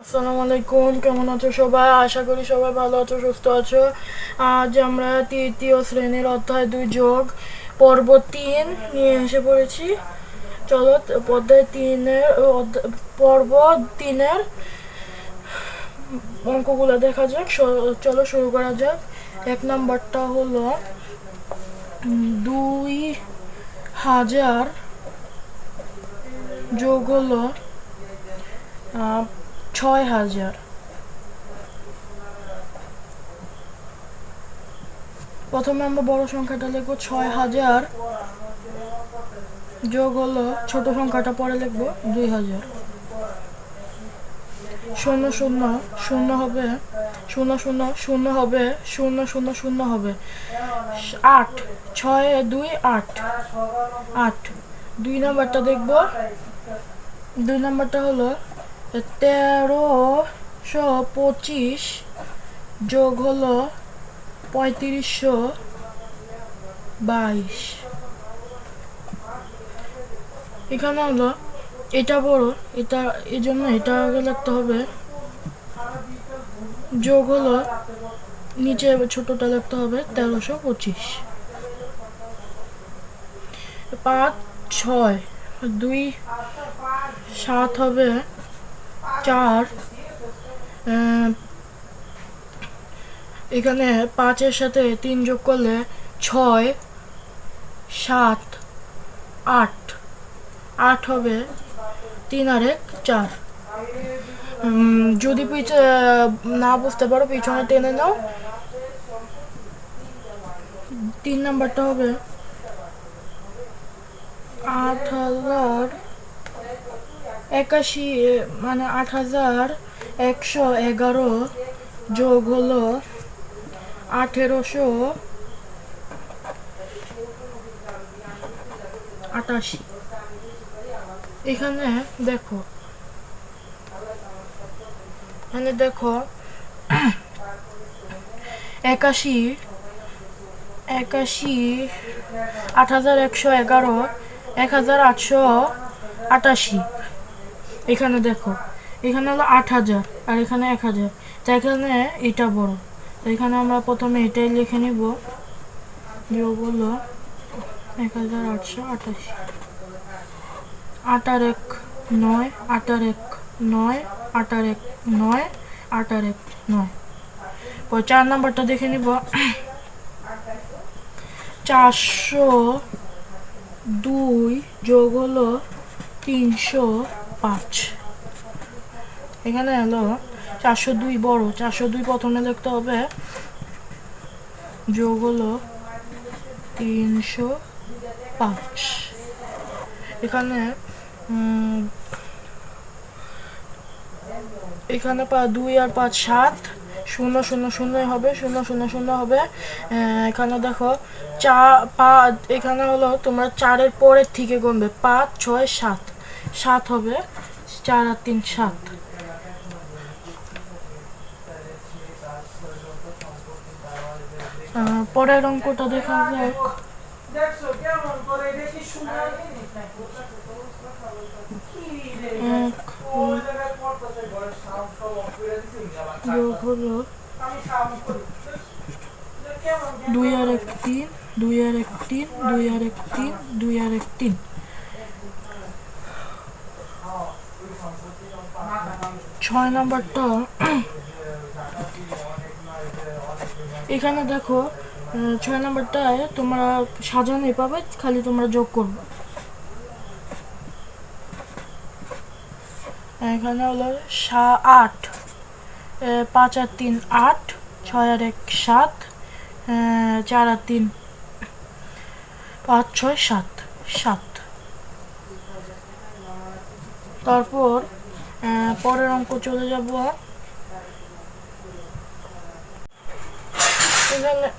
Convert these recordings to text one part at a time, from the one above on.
আসসালামু আলাইকুম, কেমন আছো সবাই? আশা করি সবাই ভালো আছো, সুস্থ আছো। আজ আমরা তৃতীয় শ্রেণীর অধ্যায় 2 যোগ পর্ব 3 নিয়ে এসে পড়েছি। চলো পর্ব 3-এর অঙ্কগুলো দেখা যাক। চলো শুরু করা যাক। 1 নাম্বারটা হলো 2000 যোগ হলো 6000। প্রথমে আমরা বড় সংখ্যাটা লিখবো 6000 যোগ হলো ছোট সংখ্যাটা পরে লিখবো 2000। শূন্য শূন্য শূন্য হবে, শূন্য শূন্য শূন্য হবে, শূন্য শূন্য শূন্য হবে 8। 6 2 8 8। 2 নাম্বারটা দেখবো। 2 নাম্বারটা হলো 1325 যোগ হলো 3522। এখানে হলো এটা বড়, এটা এই জন্য এটা আগে লিখতে হবে। যোগ হলো নিচে ছোটটা লিখতে হবে 1325। 5 6 2 7 হবে 4। এখানে 5-এর সাথে 3 যোগ করলে 6 7 8 8 হবে 3 আর 1 4। যদি না বুঝতে পারো পিছনে টেনে নাও। 3 নাম্বারটা হবে 8081, মানে 8111 যোগ হলো 1888। এখানে দেখো 81 8111 1888। এখানে দেখো, এখানে হলো 8000 আর এখানে 1000, তাই এখানে এটা বড়, তাই এখানে আমরা প্রথমে এটাই লিখে নিব। যোগ হলো 1888। 8 আর 1 9, 8 আর 1 9, 8 আর 1 9, 8 আর 1 9। 4 নাম্বারটা দেখে নিব। 402 যোগ হলো 305। এখানে হলো 402 বড়, 402 প্রথমে লিখতে হবে। যোগ হলো 305। এখানে 2 আর 5 7, 0 0 0 হবে, 0 0 0 হবে। এখানে দেখো এখানে হলো তোমরা 4-এর পরের থেকে গুনবে, 5 6 7 7 হবে, 4 আর 3 7। পরের অঙ্কটা দেখা যাক। যোগ হলো 2 আর 1 3, 2 আর 1 3, 2 আর 1 3, 2 আর 1 3। 6 নাম্বারটা এখানে দেখো, 6 নাম্বারটায় তোমরা সাজানোই পাবে, খালি তোমরা যোগ করবে। এখানে হলো 8, 5 আর 3 8, 6 আর 1 7, 4 আর 3 5 6 7 7। তারপর পরের অঙ্ক চলে যাব। এখানে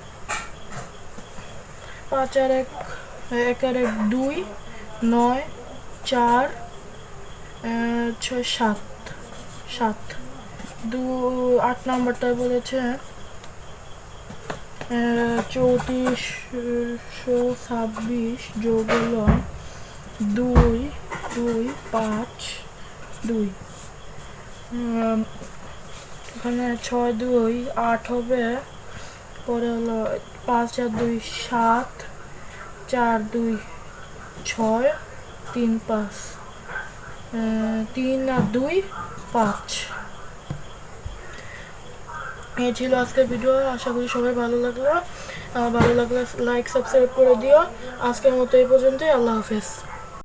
5 আর 1 1 আর 1 2 9 4 6 7 7। 8 নাম্বারটা বলেছে 3426 যোগ হলো 2 2 5 2। এখানে 6 2 8 হবে, পরে হলো 5 আর 2 7, 4 2 6, 3 5, 3 আর 2 5। এই ছিল আজকের ভিডিও। আশা করি সবাই ভালো লাগলো। ভালো লাগলে লাইক সাবস্ক্রাইব করে দিও। আজকের মতো এই পর্যন্তই। আল্লাহ হাফেজ।